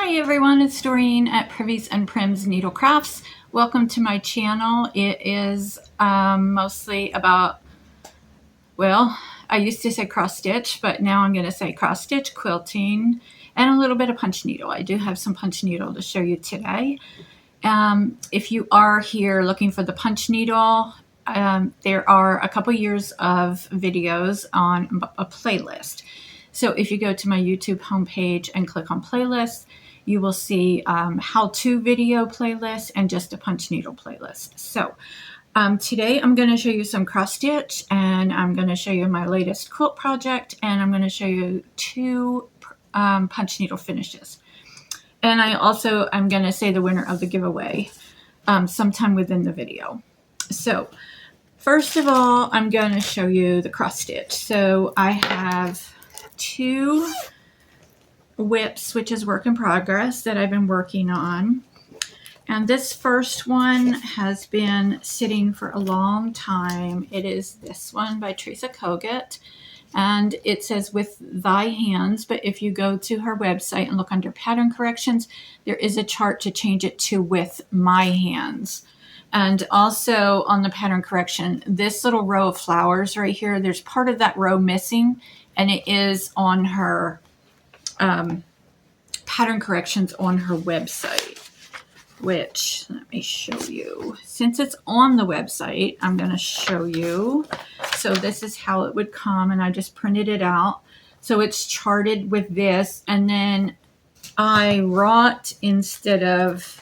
Hi everyone, it's Doreen at Privies and Prims Needle Crafts. Welcome to my channel. It is mostly about, well, I used to say cross stitch, but now I'm going to say cross stitch, quilting, and a little bit of punch needle. I do have some punch needle to show you today. If you are here looking for the punch needle, there are a couple years of videos on a playlist. So if you go to my YouTube homepage and click on playlists, you will see how-to video playlist and just a punch needle playlist. So today I'm going to show you some cross stitch, and I'm going to show you my latest quilt project, and I'm going to show you two punch needle finishes. And I'm going to say the winner of the giveaway sometime within the video. So first of all, I'm going to show you the cross stitch. So I have two whips, which is work in progress, that I've been working on. And this first one has been sitting for a long time. It is this one by Teresa Kogut. And it says with thy hands, but if you go to her website and look under pattern corrections, there is a chart to change it to with my hands. And also on the pattern correction, this little row of flowers right here, there's part of that row missing, and it is on her pattern corrections on her website, which let me show you. Since it's on the website, I'm going to show you. So this is how it would come, and I just printed it out. So it's charted with this, and then I wrought instead of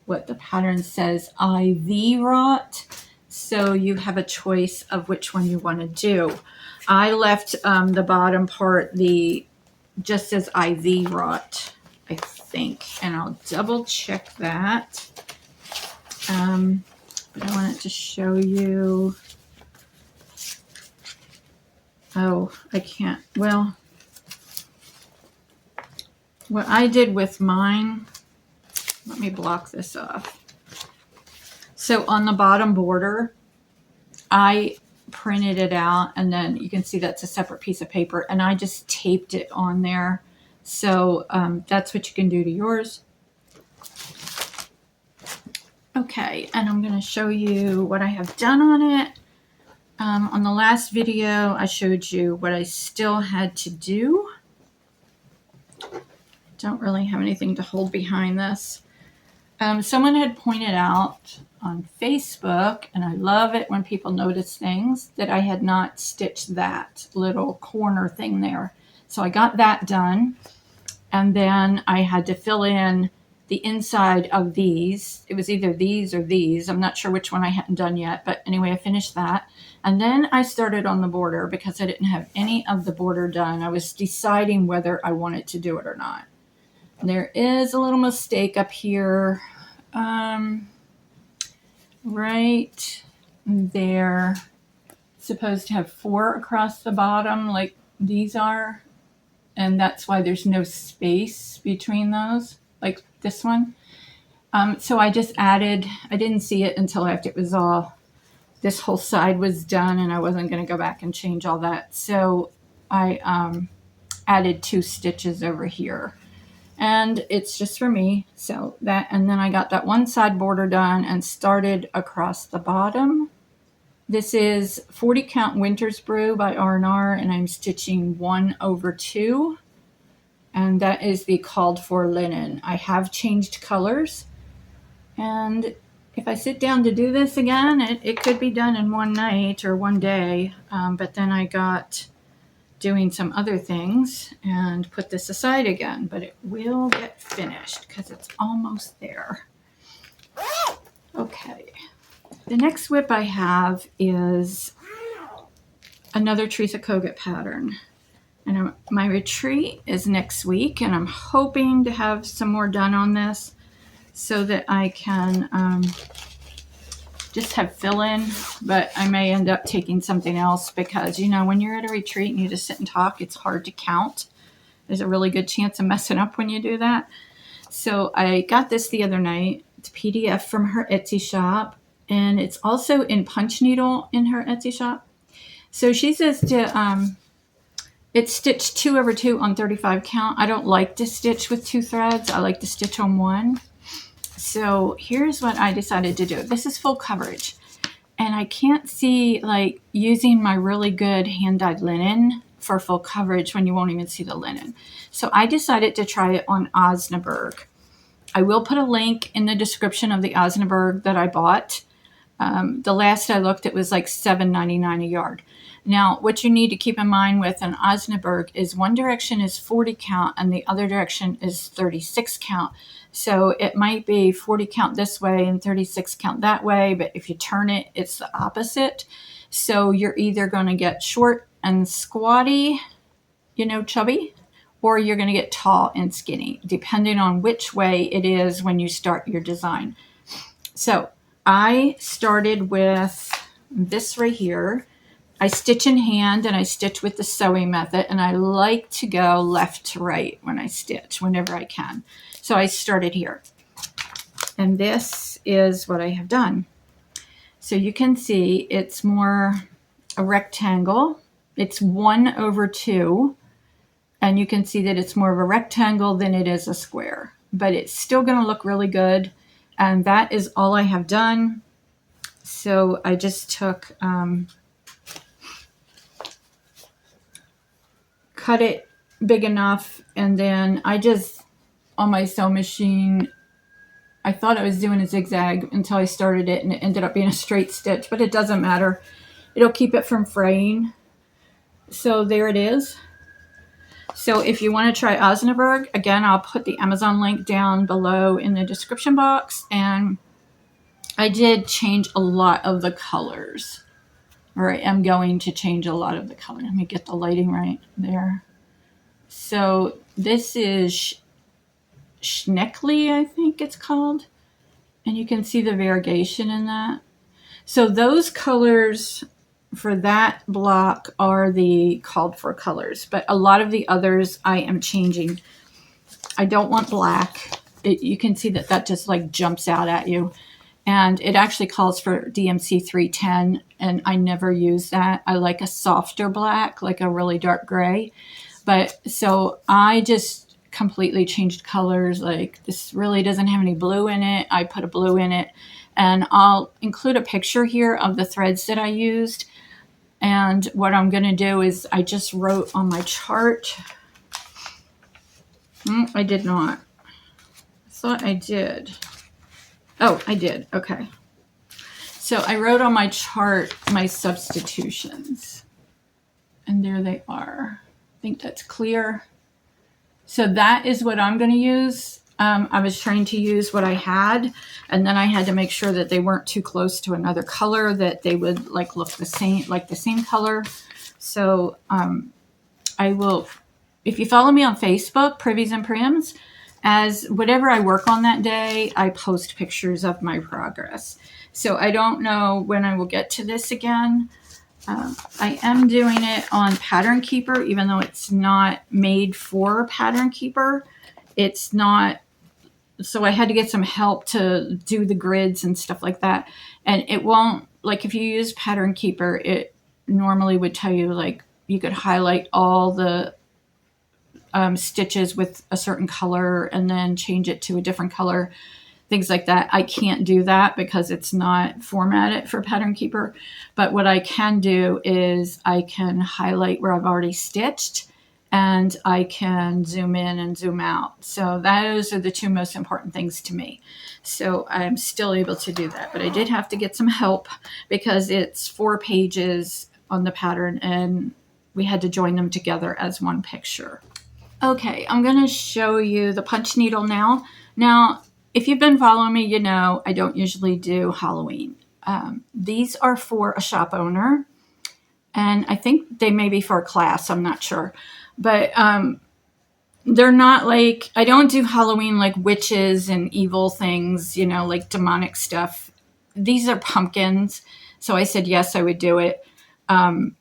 what the pattern says, IV wrought. So you have a choice of which one you want to do. I left the bottom part just as IV wrought, I think, and I'll double check that. But I wanted to show you. Oh, I can't. Well, what I did with mine, let me block this off. So on the bottom border, I printed it out, and then you can see that's a separate piece of paper, and I just taped it on there. So that's what you can do to yours. Okay, and I'm going to show you what I have done on it. On the last video, I showed you what I still had to do. Don't really have anything to hold behind this. Someone had pointed out on Facebook, and I love it when people notice things, that I had not stitched that little corner thing there. So I got that done, and then I had to fill in the inside of these. It was either these or these. I'm not sure which one I hadn't done yet, but anyway, I finished that. And then I started on the border because I didn't have any of the border done. I was deciding whether I wanted to do it or not. There is a little mistake up here, right there. It's supposed to have 4 across the bottom like these are, and that's why there's no space between those, like this one. So I just added, I didn't see it until after it was all, this whole side was done, and I wasn't going to go back and change all that. So I added 2 stitches over here. And it's just for me. So that, and then I got that one side border done and started across the bottom. This is 40 count Winter's Brew by R&R, and I'm stitching 1/2. And that is the called for linen. I have changed colors. And if I sit down to do this again, it could be done in one night or one day. But then I got doing some other things and put this aside again, but it will get finished because it's almost there. Okay, the next whip I have is another Teresa Kogut pattern, and my retreat is next week, and I'm hoping to have some more done on this so that I can just have fill in, but I may end up taking something else because, you know, when you're at a retreat and you just sit and talk, it's hard to count. There's a really good chance of messing up when you do that. So I got this the other night. It's a PDF from her Etsy shop, and it's also in Punchneedle in her Etsy shop. So she says to It's stitched 2 over 2 on 35 count. I don't like to stitch with 2 threads. I like to stitch on 1. So here's what I decided to do. This is full coverage. And I can't see like using my really good hand-dyed linen for full coverage when you won't even see the linen. So I decided to try it on Osnaburg. I will put a link in the description of the Osnaburg that I bought. The last I looked, it was like $7.99 a yard. Now, what you need to keep in mind with an Osnaburg is one direction is 40 count and the other direction is 36 count. So it might be 40 count this way and 36 count that way, but if you turn it, it's the opposite. So you're either going to get short and squatty, you know, chubby, or you're going to get tall and skinny, depending on which way it is when you start your design. So I started with this right here. I stitch in hand and I stitch with the sewing method, and I like to go left to right when I stitch whenever I can. So I started here, and this is what I have done. So you can see it's more a rectangle. It's 1 over 2, and you can see that it's more of a rectangle than it is a square, but it's still going to look really good. And that is all I have done. So I just took cut it big enough, and then I just, on my sewing machine, I thought I was doing a zigzag until I started it, and it ended up being a straight stitch, but it doesn't matter. It'll keep it from fraying. So there it is. So if you want to try Osnaburg, again, I'll put the Amazon link down below in the description box. And I did change a lot of the colors, or I am going to change a lot of the color. Let me get the lighting right there. So this is Schneckly, I think it's called. And you can see the variegation in that. So those colors for that block are the called for colors, but a lot of the others I am changing. I don't want black. You can see that just like jumps out at you. And it actually calls for DMC 310, and I never use that. I like a softer black, like a really dark gray. But so I just completely changed colors. Like this really doesn't have any blue in it. I put a blue in it, and I'll include a picture here of the threads that I used. And what I'm going to do is I just wrote on my chart. I did not. I thought I did. Oh, I did. Okay. So I wrote on my chart my substitutions. And there they are. I think that's clear. So that is what I'm going to use. I was trying to use what I had, and then I had to make sure that they weren't too close to another color, that they would like look the same, like the same color. So I will, if you follow me on Facebook, Privies and Prims, as whatever I work on that day, I post pictures of my progress. So I don't know when I will get to this again. I am doing it on Pattern Keeper, even though it's not made for Pattern Keeper. It's not, so I had to get some help to do the grids and stuff like that. And it won't, like if you use Pattern Keeper, it normally would tell you like you could highlight all the stitches with a certain color and then change it to a different color, things like that. I can't do that because it's not formatted for Pattern Keeper. But what I can do is I can highlight where I've already stitched, and I can zoom in and zoom out. So those are the two most important things to me. So I'm still able to do that, but I did have to get some help because it's 4 pages on the pattern and we had to join them together as one picture. Okay, I'm going to show you the punch needle now. Now, if you've been following me, you know I don't usually do Halloween. These are for a shop owner, and I think they may be for a class. I'm not sure. But they're not like, I don't do Halloween like witches and evil things, you know, like demonic stuff. These are pumpkins. So I said, yes, I would do it. I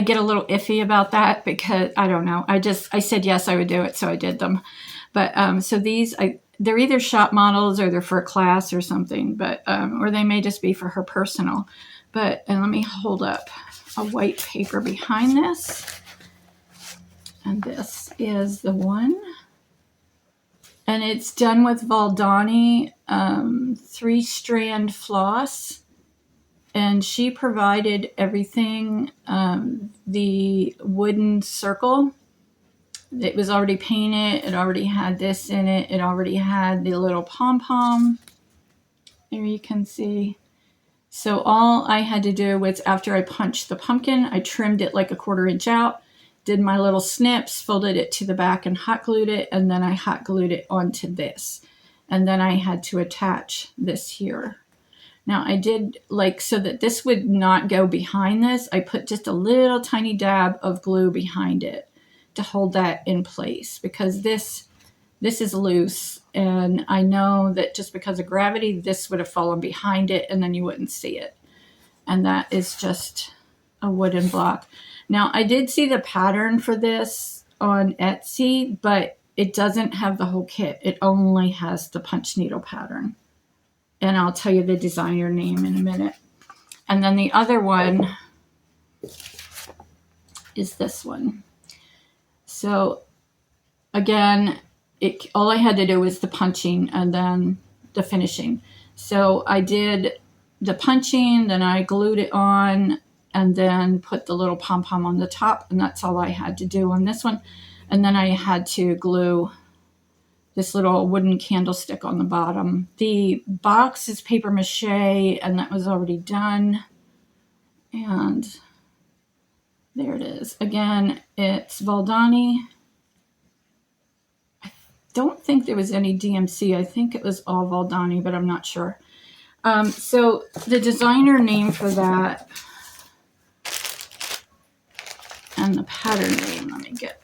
get a little iffy about that because I don't know. I said, yes, I would do it. So I did them. But so these, they're either shop models or they're for a class or something, but, or they may just be for her personal. But, and let me hold up a white paper behind this. And this is the one. And it's done with Valdani 3-strand floss. And she provided everything, the wooden circle. It was already painted. It already had this in it. It already had the little pom-pom. There you can see. So all I had to do was, after I punched the pumpkin, I trimmed it like a 1/4 inch out, did my little snips, folded it to the back and hot glued it, and then I hot glued it onto this. And then I had to attach this here. Now I did, like, so that this would not go behind this, I put just a little tiny dab of glue behind it to hold that in place, because this is loose, and I know that just because of gravity, this would have fallen behind it and then you wouldn't see it. And that is just a wooden block. Now I did see the pattern for this on Etsy, but it doesn't have the whole kit. It only has the Punchneedle pattern. And I'll tell you the designer name in a minute. And then the other one is this one. So again, all I had to do was the punching and then the finishing. So I did the punching, then I glued it on, and then put the little pom-pom on the top, and that's all I had to do on this one. And then I had to glue this little wooden candlestick on the bottom. The box is paper mache, and that was already done. And there it is. Again, it's Valdani. I don't think there was any DMC. I think it was all Valdani, but I'm not sure. So the designer name for that and the pattern name, let me get.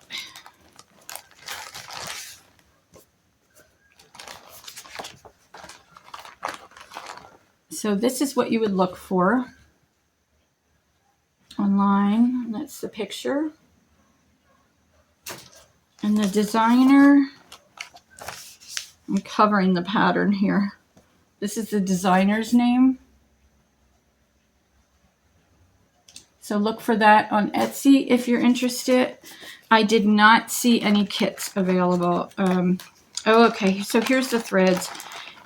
So this is what you would look for online. That's the picture. And the designer, I'm covering the pattern here. This is the designer's name. So look for that on Etsy if you're interested. I did not see any kits available. Oh, okay. So here's the threads.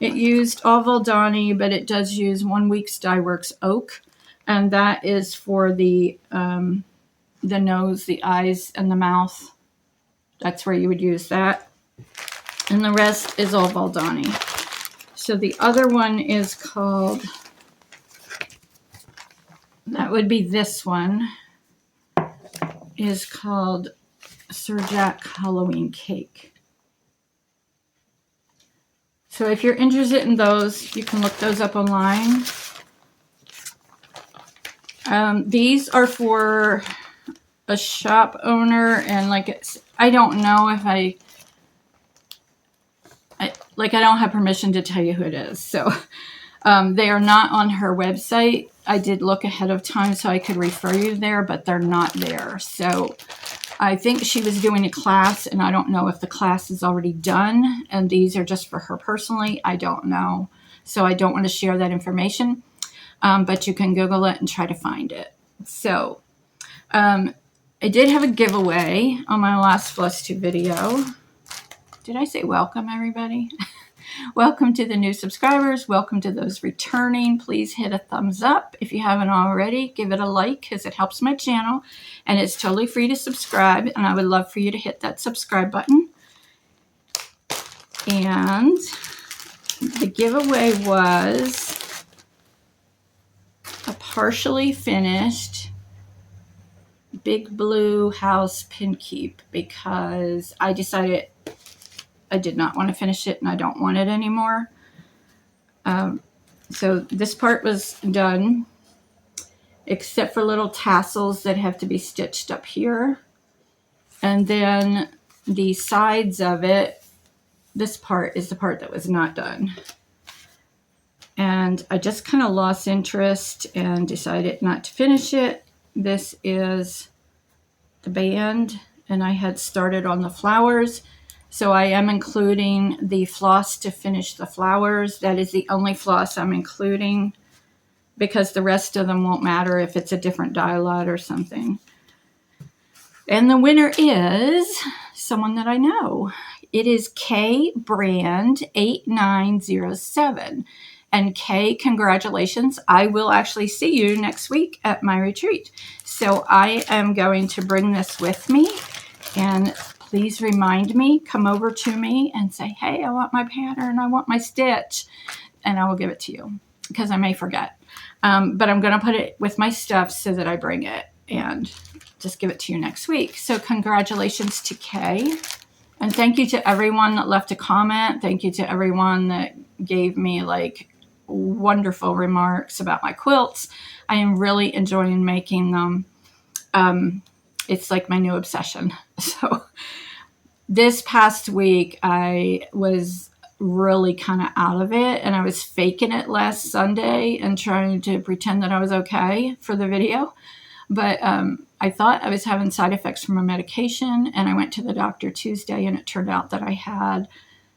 It used all Valdani, but it does use 1 Week's Dye Works Oak, and that is for the nose, the eyes, and the mouth. That's where you would use that. And the rest is all Valdani. So the other one is called, that would be this one, is called Sir Jack Halloween Cake. So if you're interested in those, you can look those up online. These are for a shop owner, and I don't know if I don't have permission to tell you who it is. So they are not on her website. I did look ahead of time so I could refer you there, but they're not there. So I think she was doing a class, and I don't know if the class is already done, and these are just for her personally. I don't know. So I don't want to share that information, but you can Google it and try to find it. So I did have a giveaway on my last flosstube video. Did I say welcome, everybody? Welcome to the new subscribers. Welcome to those returning. Please hit a thumbs up if you haven't already. Give it a like because it helps my channel, and it's totally free to subscribe, and I would love for you to hit that subscribe button. And the giveaway was a partially finished Big Blue House pin keep, because I decided I did not want to finish it and I don't want it anymore. So this part was done, except for little tassels that have to be stitched up here. And then the sides of it, this part is the part that was not done. And I just kind of lost interest and decided not to finish it. This is the band, and I had started on the flowers. So I am including the floss to finish the flowers. That is the only floss I'm including. because the rest of them won't matter if it's a different dye lot or something. And the winner is someone that I know. It is K Brand 8907. And Kay, congratulations. I will actually see you next week at my retreat. So I am going to bring this with me. And please remind me, come over to me and say, hey, I want my pattern, I want my stitch. And I will give it to you because I may forget. But I'm going to put it with my stuff so that I bring it and just give it to you next week. So congratulations to Kay. And thank you to everyone that left a comment. Thank you to everyone that gave me like wonderful remarks about my quilts. I am really enjoying making them. It's like my new obsession. So this past week I was really kind of out of it, and I was faking it last Sunday and trying to pretend that I was okay for the video. But I thought I was having side effects from a medication, and I went to the doctor Tuesday, and it turned out that I had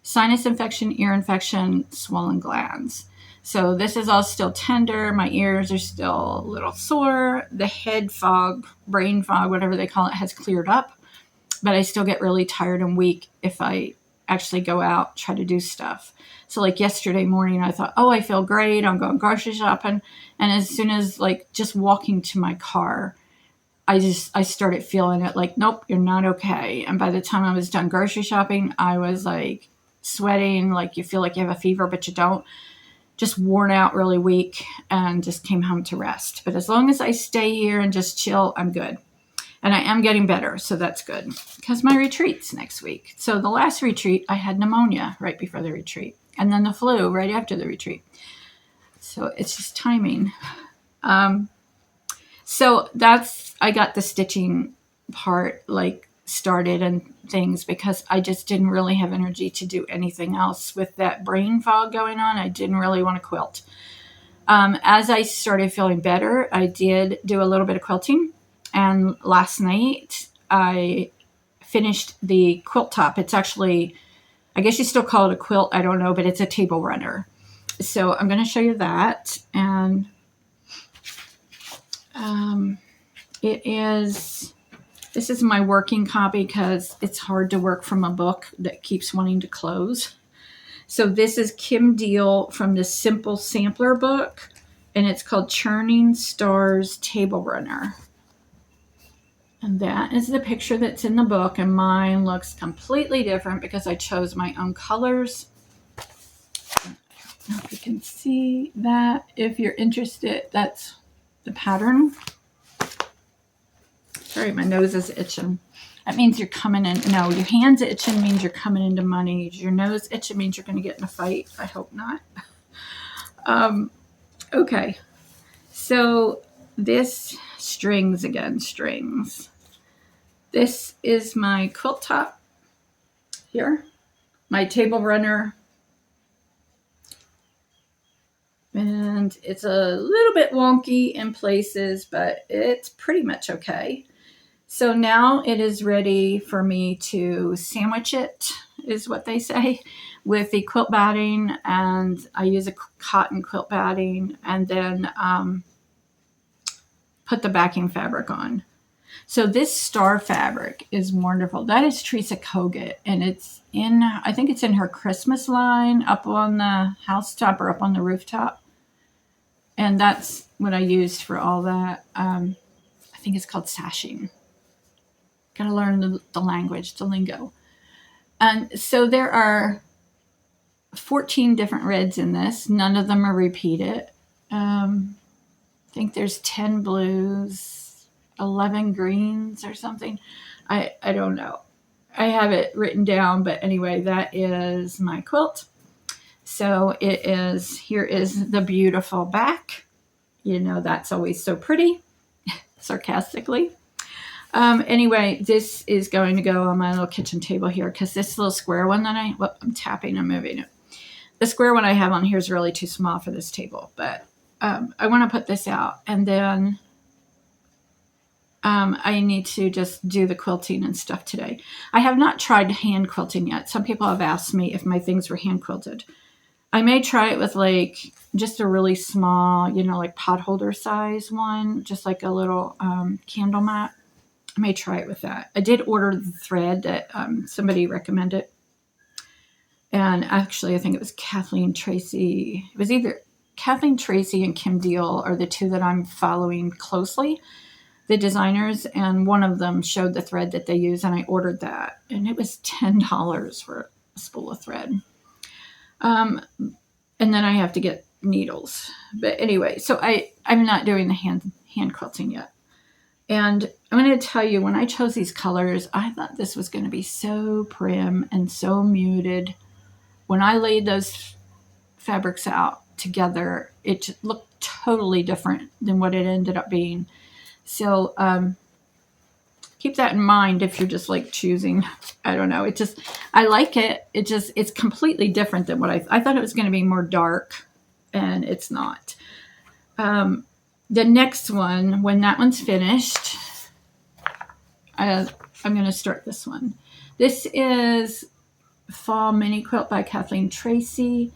sinus infection, ear infection, swollen glands. So this is all still tender. My ears are still a little sore. The head fog, brain fog, whatever they call it, has cleared up. But I still get really tired and weak if I actually go out, try to do stuff. So like yesterday morning, I thought, oh, I feel great. I'm going grocery shopping. And as soon as like just walking to my car, I started feeling it like, nope, you're not okay. And by the time I was done grocery shopping, I was like sweating, like you feel like you have a fever, but you don't. Just worn out, really weak, and just came home to rest. But as long as I stay here and just chill, I'm good. And I am getting better, so that's good. Because my retreat's next week. So the last retreat, I had pneumonia right before the retreat. And then the flu right after the retreat. So it's just timing. So I got the stitching part like started and things because I just didn't really have energy to do anything else with that brain fog going on. I didn't really want to quilt. As I started feeling better, I did do a little bit of quilting. And last night I finished the quilt top. It's actually, I guess you still call it a quilt. I don't know, but it's a table runner. So I'm going to show you that. And this is my working copy because it's hard to work from a book that keeps wanting to close. So this is Kim Deal from the Simple Sampler book, and it's called Churning Stars Table Runner. And that is the picture that's in the book, and mine looks completely different because I chose my own colors. I don't know if you can see that. If you're interested, that's the pattern. Sorry, my nose is itching. That means you're coming in. No, your hands itching means you're coming into money. Your nose itching means you're going to get in a fight. I hope not. Okay. So this strings. This is my quilt top here. My table runner. And it's a little bit wonky in places, but it's pretty much okay. So now it is ready for me to sandwich it, is what they say, with the quilt batting. And I use a cotton quilt batting and then put the backing fabric on. So this star fabric is wonderful. That is Teresa Kogut, and it's in, I think it's in her Christmas line up on the housetop or up on the rooftop. And that's what I used for all that. I think it's called sashing. Got to learn the language, the lingo. And so there are 14 different reds in this. None of them are repeated. I think there's 10 blues, 11 greens or something. I don't know. I have it written down, but anyway, that is my quilt. So here is the beautiful back. You know, that's always so pretty, sarcastically. Anyway, this is going to go on my little kitchen table here because this little square one that I'm tapping and moving it. The square one I have on here is really too small for this table, but I want to put this out, and then I need to just do the quilting and stuff today. I have not tried hand quilting yet. Some people have asked me if my things were hand quilted. I may try it with like just a really small, like pot holder size one, just like a little candle mat. I may try it with that. I did order the thread that somebody recommended. And actually, I think it was Kathleen Tracy. It was either Kathleen Tracy and Kim Deal are the two that I'm following closely, the designers. And one of them showed the thread that they use, and I ordered that. And it was $10 for a spool of thread. And then I have to get needles. But anyway, so I'm not doing the hand quilting yet. And I'm going to tell you, when I chose these colors, I thought this was going to be so prim and so muted. When I laid those fabrics out together, it looked totally different than what it ended up being. So keep that in mind if you're just like choosing. I don't know. I like it. It's completely different than what I thought it was going to be more dark, and it's not. The next one, when that one's finished, I'm going to start this one. This is Fall Mini Quilt by Kathleen Tracy,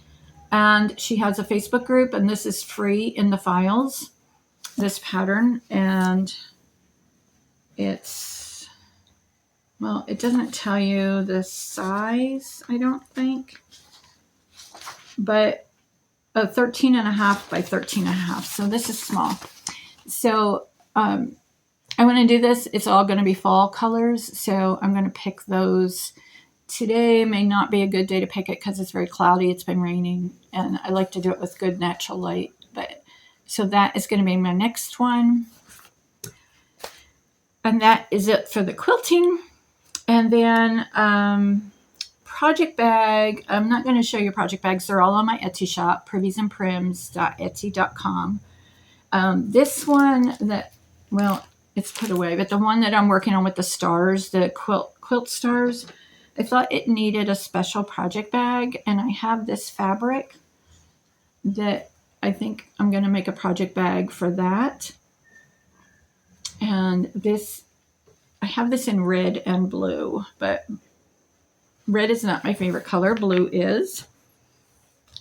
and she has a Facebook group, and this is free in the files, this pattern. And it's, well, it doesn't tell you the size, I don't think, but 13.5 by 13.5. So this is small. So I want to do this. It's all going to be fall colors. So I'm going to pick those. Today may not be a good day to pick it because it's very cloudy. It's been raining, and I like to do it with good natural light. But so that is going to be my next one. And that is it for the quilting. And then project bag. I'm not going to show you project bags. They're all on my Etsy shop, priviesandprims.etsy.com. This one that, well, it's put away, but the one that I'm working on with the stars, the quilt stars, I thought it needed a special project bag, and I have this fabric that I think I'm going to make a project bag for that. And this, I have this in red and blue, but red is not my favorite color. Blue is.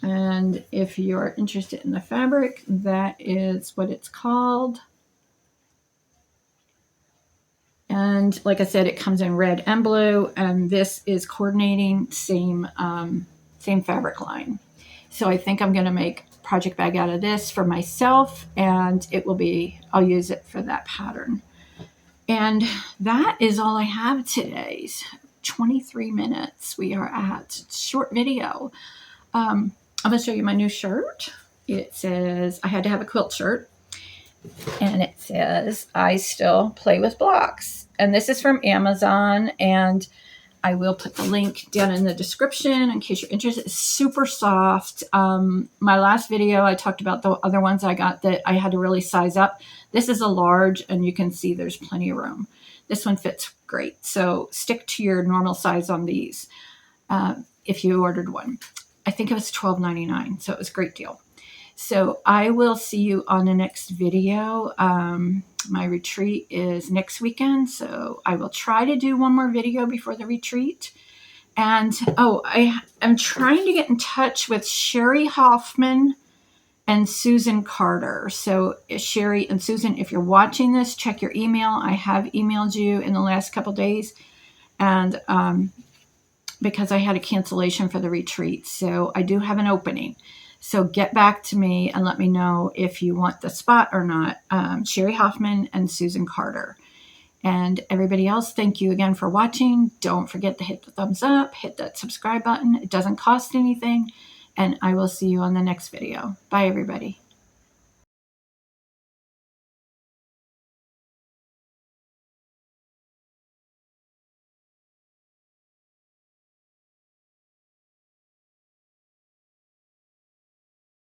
And if you're interested in the fabric, that is what it's called. And like I said, it comes in red and blue, and this is coordinating same fabric line. So I think I'm going to make a project bag out of this for myself, and I'll use it for that pattern. And that is all I have today. 23 minutes we are at. Short video. I'm going to show you my new shirt. It says, I had to have a quilt shirt. And it says, I still play with blocks. And this is from Amazon, and I will put the link down in the description in case you're interested. It's super soft. My last video, I talked about the other ones I got that I had to really size up. This is a large, and you can see there's plenty of room. This one fits great. So stick to your normal size on these if you ordered one. I think it was $12.99, so it was a great deal. So I will see you on the next video. My retreat is next weekend, so I will try to do one more video before the retreat. And, I am trying to get in touch with Sherry Hoffman and Susan Carter. So Sherry and Susan, if you're watching this, check your email. I have emailed you in the last couple days, and because I had a cancellation for the retreat. So I do have an opening. So get back to me and let me know if you want the spot or not. Sherry Hoffman and Susan Carter. And everybody else, thank you again for watching. Don't forget to hit the thumbs up, hit that subscribe button. It doesn't cost anything. And I will see you on the next video. Bye, everybody.